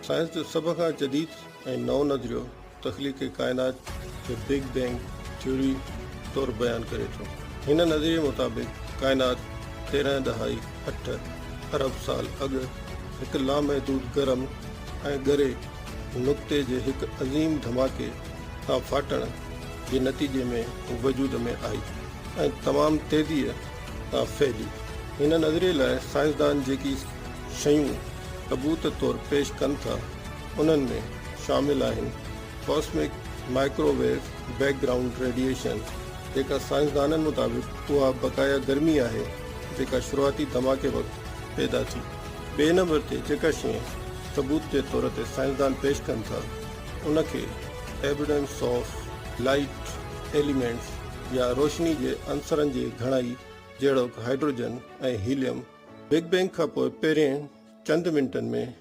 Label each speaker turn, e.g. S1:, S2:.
S1: Science जो सभ खां जदीद ऐं नओं नज़रियो तख़लीक़ काइनात खे बिग बैंग थ्योरी तौरु बयानु करे थो। हिन नज़रिए मुताबिक़ काइनात 13.8 अरब साल अॻु हिकु लामहदूद गरम ऐं ॻरे नुक़्ते जे हिकु अज़ीम धमाके खां फाटण जे नतीजे में वजूद में आई ऐं तमामु तेज़ीअ सां फैली। हिन नज़रिए लाइ साइंसदान जेकी शयूं सबूत तौरु पेश कनि था उन्हनि में शामिल आहिनि कॉस्मिक माइक्रोवेव बैकग्राउंड रेडिएशन, जेका साइंसदाननि मुताबिक़ उहा बक़ाया गर्मी आहे जेका शुरूआती धमाके वक़्तु पैदा थी। ॿिए नंबर ते जेका शइ सबूत जे तौर ते साइंसदान पेश कनि था उनखे एविडेंस ऑफ लाइट एलिमेंट्स या रोशनी जे अंसरनि जी घणाई जहिड़ो हाइड्रोजन ऐं हीलियम बिग बैंग खां पोइ पहिरें चंद मिंटनि में